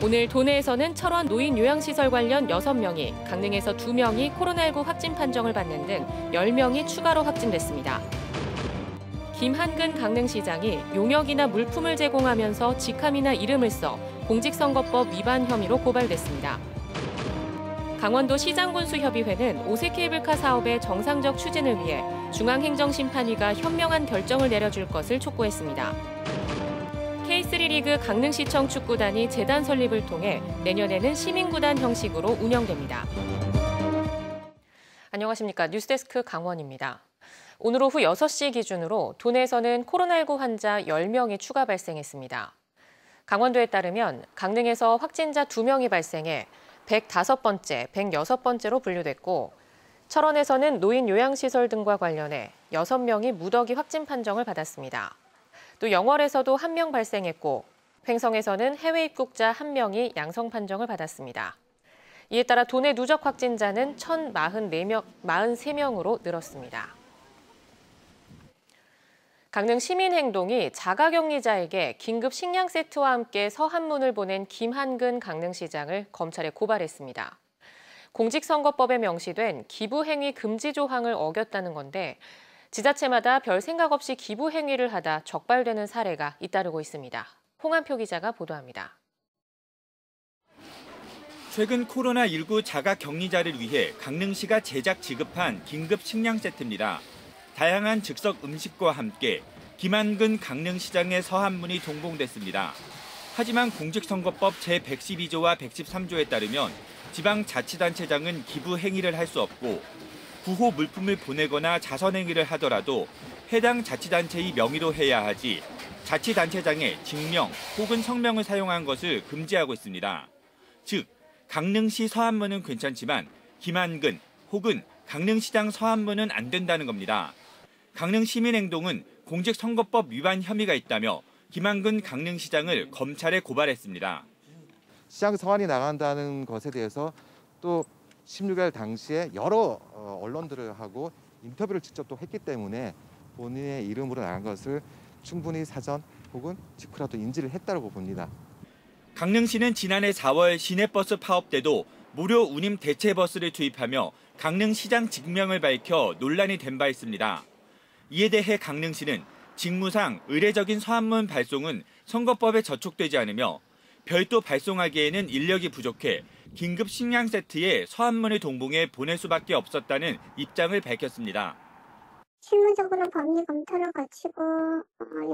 오늘 도내에서는 철원 노인 요양시설 관련 6명이, 강릉에서 2명이 코로나19 확진 판정을 받는 등 10명이 추가로 확진됐습니다. 김한근 강릉시장이 용역이나 물품을 제공하면서 직함이나 이름을 써 공직선거법 위반 혐의로 고발됐습니다. 강원도 시장군수협의회는 오색 케이블카 사업의 정상적 추진을 위해 중앙행정심판위가 현명한 결정을 내려줄 것을 촉구했습니다. K3 리그 강릉시청 축구단이 재단 설립을 통해 내년에는 시민구단 형식으로 운영됩니다. 안녕하십니까. 뉴스데스크 강원입니다. 오늘 오후 6시 기준으로 도내에서는 코로나19 환자 10명이 추가 발생했습니다. 강원도에 따르면 강릉에서 확진자 2명이 발생해 105번째, 106번째로 분류됐고, 철원에서는 노인 요양시설 등과 관련해 6명이 무더기 확진 판정을 받았습니다. 또 영월에서도 1명 발생했고, 횡성에서는 해외 입국자 1명이 양성 판정을 받았습니다. 이에 따라 도내 누적 확진자는 1,043명으로 늘었습니다. 강릉 시민행동이 자가격리자에게 긴급 식량 세트와 함께 서한문을 보낸 김한근 강릉시장을 검찰에 고발했습니다. 공직선거법에 명시된 기부행위 금지 조항을 어겼다는 건데, 지자체마다 별 생각 없이 기부행위를 하다 적발되는 사례가 잇따르고 있습니다. 홍한표 기자가 보도합니다. 최근 코로나19 자가격리자를 위해 강릉시가 제작 지급한 긴급 식량 세트입니다. 다양한 즉석 음식과 함께 김한근 강릉시장의 서한문이 동봉됐습니다. 하지만 공직선거법 제112조와 113조에 따르면 지방자치단체장은 기부 행위를 할 수 없고, 구호 물품을 보내거나 자선행위를 하더라도 해당 자치단체의 명의로 해야 하지 자치단체장의 직명 혹은 성명을 사용한 것을 금지하고 있습니다. 즉, 강릉시 서한문은 괜찮지만 김한근 혹은 강릉시장 서한문은 안 된다는 겁니다. 강릉시민행동은 공직선거법 위반 혐의가 있다며 김한근 강릉시장을 검찰에 고발했습니다. 시장 서한이 나간다는 것에 대해서 또 16일 당시에 여러 언론들을 하고 인터뷰를 직접 또 했기 때문에 본인의 이름으로 나간 것을 충분히 사전 혹은 직후라도 인지를 했다고 봅니다. 강릉시는 지난해 4월 시내버스 파업 때도 무료 운임 대체버스를 투입하며 강릉시장 직명을 밝혀 논란이 된 바 있습니다. 이에 대해 강릉시는 직무상 의례적인 서한문 발송은 선거법에 저촉되지 않으며 별도 발송하기에는 인력이 부족해 긴급 식량 세트에 서한문을 동봉해 보낼 수밖에 없었다는 입장을 밝혔습니다. 실무적으로 법리 검토를 거치고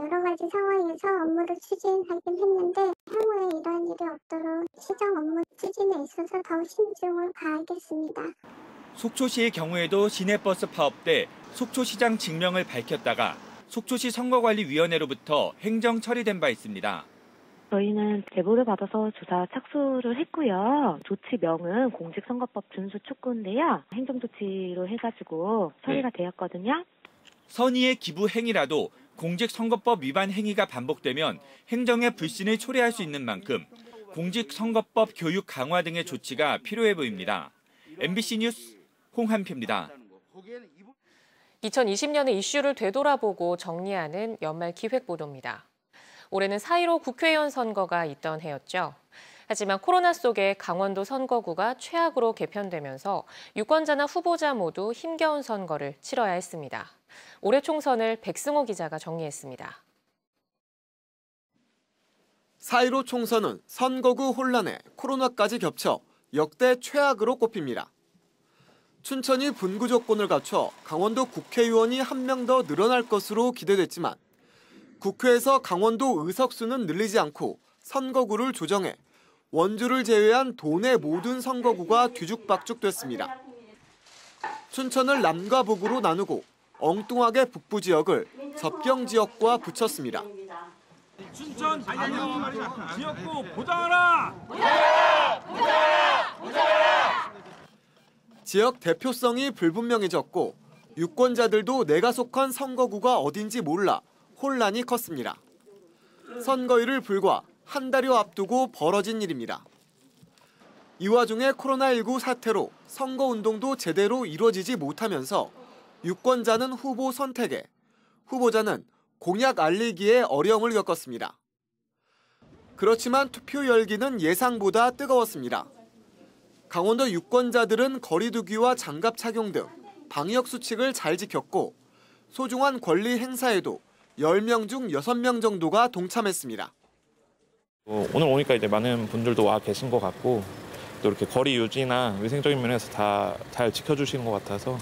여러 가지 상황에서 업무를 추진하긴 했는데, 향후에 이러한 일이 없도록 시정 업무 추진에 있어서 더 신중을 다하겠습니다. 속초시의 경우에도 시내버스 파업 때 속초시장 직명을 밝혔다가 속초시 선거관리위원회로부터 행정 처리된 바 있습니다. 저희는 제보를 받아서 조사 착수를 했고요. 조치명은 공직선거법 준수 촉구인데요. 행정조치로 해가지고 처리가 되었거든요. 선의의 기부 행위라도 공직선거법 위반 행위가 반복되면 행정의 불신을 초래할 수 있는 만큼 공직선거법 교육 강화 등의 조치가 필요해 보입니다. MBC 뉴스 홍한표입니다. 2020년의 이슈를 되돌아보고 정리하는 연말 기획보도입니다. 올해는 4.15 국회의원 선거가 있던 해였죠. 하지만 코로나 속에 강원도 선거구가 최악으로 개편되면서 유권자나 후보자 모두 힘겨운 선거를 치러야 했습니다. 올해 총선을 백승호 기자가 정리했습니다. 4.15 총선은 선거구 혼란에 코로나까지 겹쳐 역대 최악으로 꼽힙니다. 춘천이 분구 조건을 갖춰 강원도 국회의원이 1명 더 늘어날 것으로 기대됐지만 국회에서 강원도 의석수는 늘리지 않고 선거구를 조정해 원주를 제외한 도내 모든 선거구가 뒤죽박죽됐습니다. 춘천을 남과 북으로 나누고 엉뚱하게 북부 지역을 접경 지역과 붙였습니다. 춘천 지역구 보장하라! 지역 대표성이 불분명해졌고 유권자들도 내가 속한 선거구가 어딘지 몰라 혼란이 컸습니다. 선거일을 불과 한 달여 앞두고 벌어진 일입니다. 이 와중에 코로나19 사태로 선거운동도 제대로 이루어지지 못하면서 유권자는 후보 선택에, 후보자는 공약 알리기에 어려움을 겪었습니다. 그렇지만 투표 열기는 예상보다 뜨거웠습니다. 강원도 유권자들은 거리 두기와 장갑 착용 등 방역 수칙을 잘 지켰고 소중한 권리 행사에도 10명 중 6명 정도가 동참했습니다. 오늘 오니까 이제 많은 분들도 와 계신 것 같고 또 이렇게 거리 유지나 위생적인 면에서 다 잘 지켜주시는 것 같아서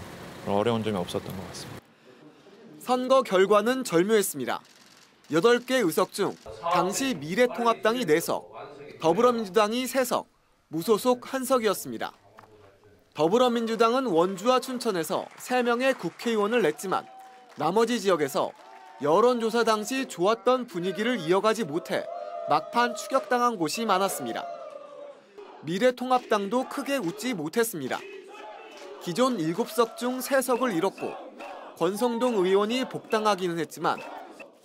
어려운 점이 없었던 것 같습니다. 선거 결과는 절묘했습니다. 8개 의석 중 당시 미래통합당이 4석, 더불어민주당이 3석, 무소속 1석이었습니다. 더불어민주당은 원주와 춘천에서 3명의 국회의원을 냈지만 나머지 지역에서 여론조사 당시 좋았던 분위기를 이어가지 못해 막판 추격당한 곳이 많았습니다. 미래통합당도 크게 웃지 못했습니다. 기존 7석 중 3석을 잃었고 권성동 의원이 복당하기는 했지만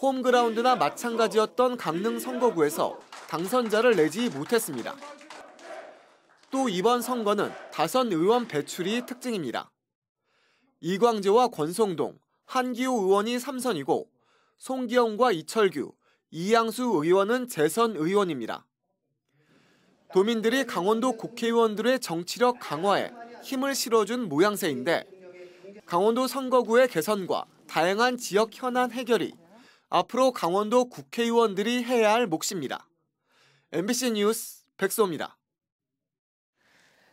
홈그라운드나 마찬가지였던 강릉 선거구에서 당선자를 내지 못했습니다. 또 이번 선거는 다선 의원 배출이 특징입니다. 이광재와 권성동, 한기호 의원이 3선이고 송기영과 이철규, 이양수 의원은 재선 의원입니다. 도민들이 강원도 국회의원들의 정치력 강화에 힘을 실어준 모양새인데 강원도 선거구의 개선과 다양한 지역 현안 해결이 앞으로 강원도 국회의원들이 해야 할 몫입니다. MBC 뉴스 백소입니다.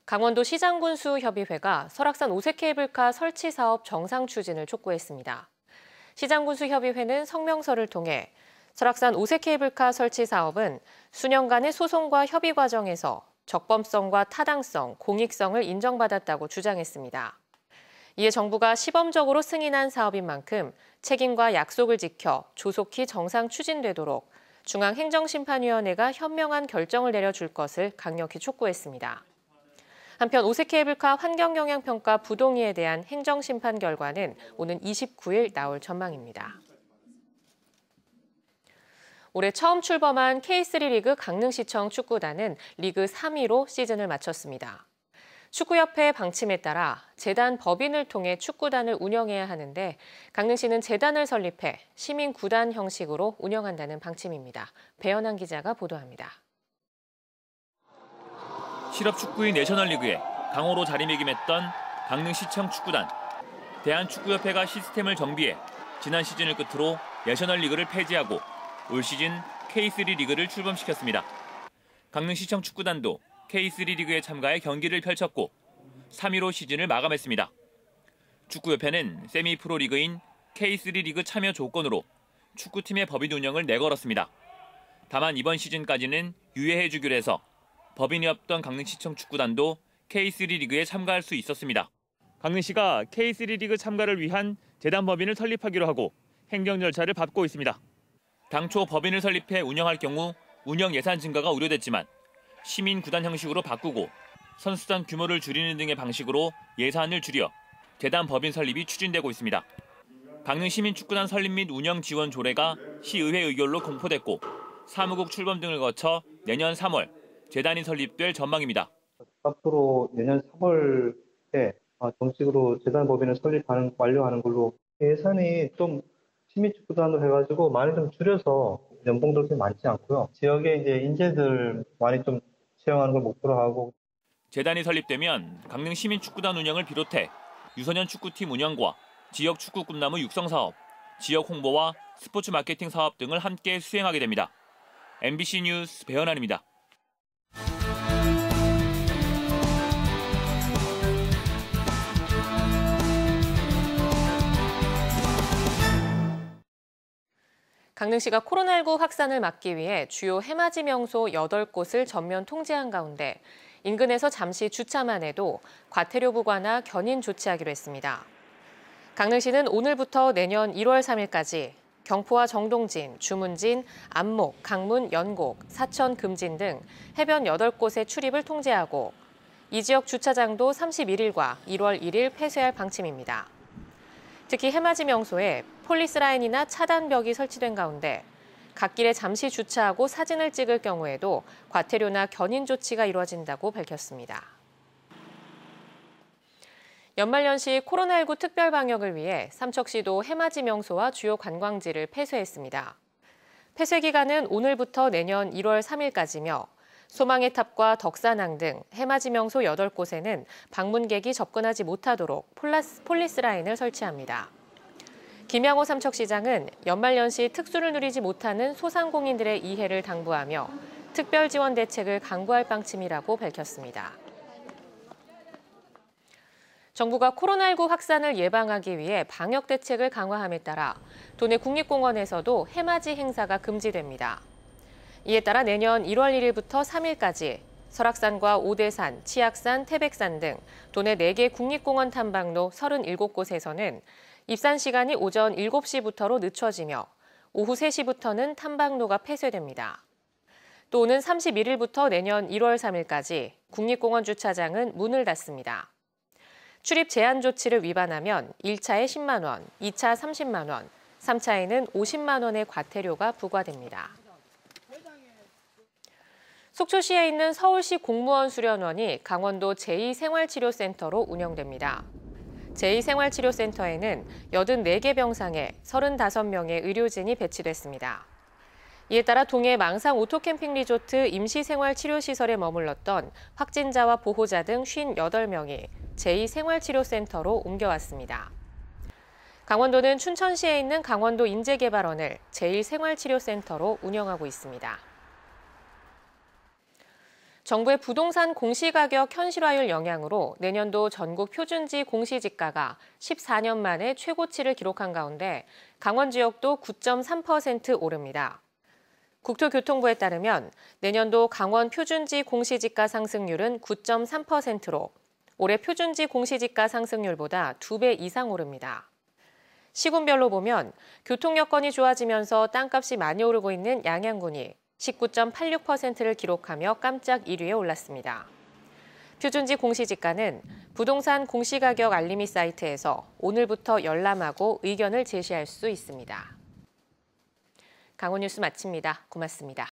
강원도 시장군수협의회가 설악산 오색 케이블카 설치 사업 정상 추진을 촉구했습니다. 시장군수협의회는 성명서를 통해 설악산 오색 케이블카 설치 사업은 수년간의 소송과 협의 과정에서 적법성과 타당성, 공익성을 인정받았다고 주장했습니다. 이에 정부가 시범적으로 승인한 사업인 만큼 책임과 약속을 지켜 조속히 정상 추진되도록 중앙행정심판위원회가 현명한 결정을 내려줄 것을 강력히 촉구했습니다. 한편 오색 케이블카 환경영향평가 부동의에 대한 행정심판 결과는 오는 29일 나올 전망입니다. 올해 처음 출범한 K3 리그 강릉시청 축구단은 리그 3위로 시즌을 마쳤습니다. 축구협회 방침에 따라 재단 법인을 통해 축구단을 운영해야 하는데 강릉시는 재단을 설립해 시민구단 형식으로 운영한다는 방침입니다. 배현환 기자가 보도합니다. 실업축구인 내셔널리그에 강호로 자리매김했던 강릉시청 축구단. 대한축구협회가 시스템을 정비해 지난 시즌을 끝으로 내셔널리그를 폐지하고 올 시즌 K3 리그를 출범시켰습니다. 강릉시청 축구단도 K3 리그에 참가해 경기를 펼쳤고 3위로 시즌을 마감했습니다. 축구협회는 세미프로 리그인 K3 리그 참여 조건으로 축구팀의 법인 운영을 내걸었습니다. 다만 이번 시즌까지는 유예해주기로 해서 법인이 없던 강릉시청 축구단도 K3 리그에 참가할 수 있었습니다. 강릉시가 K3 리그 참가를 위한 재단 법인을 설립하기로 하고 행정 절차를 밟고 있습니다. 당초 법인을 설립해 운영할 경우 운영 예산 증가가 우려됐지만 시민구단 형식으로 바꾸고 선수단 규모를 줄이는 등의 방식으로 예산을 줄여 재단 법인 설립이 추진되고 있습니다. 강릉시민축구단 설립 및 운영 지원 조례가 시의회 의결로 공포됐고 사무국 출범 등을 거쳐 내년 3월 재단이 설립될 전망입니다. 앞으로 내년 3월에 정식으로 재단 법인을 완료하는 걸로 예산이 좀 시민축구단으로 해가지고 많이 좀 줄여서 연봉도 그렇게 많지 않고요. 지역에 이제 인재들 많이 좀 채용하는 걸 목표로 하고. 재단이 설립되면 강릉 시민축구단 운영을 비롯해 유소년 축구팀 운영과 지역 축구 꿈나무 육성 사업, 지역 홍보와 스포츠 마케팅 사업 등을 함께 수행하게 됩니다. MBC 뉴스 배현환입니다. 강릉시가 코로나19 확산을 막기 위해 주요 해맞이 명소 8곳을 전면 통제한 가운데 인근에서 잠시 주차만 해도 과태료 부과나 견인 조치하기로 했습니다. 강릉시는 오늘부터 내년 1월 3일까지 경포와 정동진, 주문진, 안목, 강문, 연곡, 사천, 금진 등 해변 8곳의 출입을 통제하고 이 지역 주차장도 31일과 1월 1일 폐쇄할 방침입니다. 특히 해맞이 명소에 폴리스라인이나 차단벽이 설치된 가운데 갓길에 잠시 주차하고 사진을 찍을 경우에도 과태료나 견인 조치가 이루어진다고 밝혔습니다. 연말연시 코로나19 특별 방역을 위해 삼척시도 해맞이 명소와 주요 관광지를 폐쇄했습니다. 폐쇄 기간은 오늘부터 내년 1월 3일까지며 소망의 탑과 덕산항 등 해맞이 명소 8곳에는 방문객이 접근하지 못하도록 폴리스 라인을 설치합니다. 김양호 삼척시장은 연말연시 특수를 누리지 못하는 소상공인들의 이해를 당부하며 특별 지원 대책을 강구할 방침이라고 밝혔습니다. 정부가 코로나19 확산을 예방하기 위해 방역 대책을 강화함에 따라 도내 국립공원에서도 해맞이 행사가 금지됩니다. 이에 따라 내년 1월 1일부터 3일까지 설악산과 오대산, 치악산, 태백산 등 도내 4개 국립공원 탐방로 37곳에서는 입산 시간이 오전 7시부터로 늦춰지며 오후 3시부터는 탐방로가 폐쇄됩니다. 또 오는 31일부터 내년 1월 3일까지 국립공원 주차장은 문을 닫습니다. 출입 제한 조치를 위반하면 1차에 10만 원, 2차 30만 원, 3차에는 50만 원의 과태료가 부과됩니다. 속초시에 있는 서울시 공무원 수련원이 강원도 제2생활치료센터로 운영됩니다. 제2생활치료센터에는 84개 병상에 35명의 의료진이 배치됐습니다. 이에 따라 동해 망상 오토캠핑 리조트 임시생활치료시설에 머물렀던 확진자와 보호자 등 58명이 제2생활치료센터로 옮겨왔습니다. 강원도는 춘천시에 있는 강원도 인재개발원을 제1생활치료센터로 운영하고 있습니다. 정부의 부동산 공시가격 현실화율 영향으로 내년도 전국 표준지 공시지가가 14년 만에 최고치를 기록한 가운데 강원 지역도 9.3% 오릅니다. 국토교통부에 따르면 내년도 강원 표준지 공시지가 상승률은 9.3%로 올해 표준지 공시지가 상승률보다 2배 이상 오릅니다. 시군별로 보면 교통 여건이 좋아지면서 땅값이 많이 오르고 있는 양양군이 19.86%를 기록하며 깜짝 1위에 올랐습니다. 표준지 공시지가는 부동산 공시가격 알림이 사이트에서 오늘부터 열람하고 의견을 제시할 수 있습니다. 강원 뉴스 마칩니다. 고맙습니다.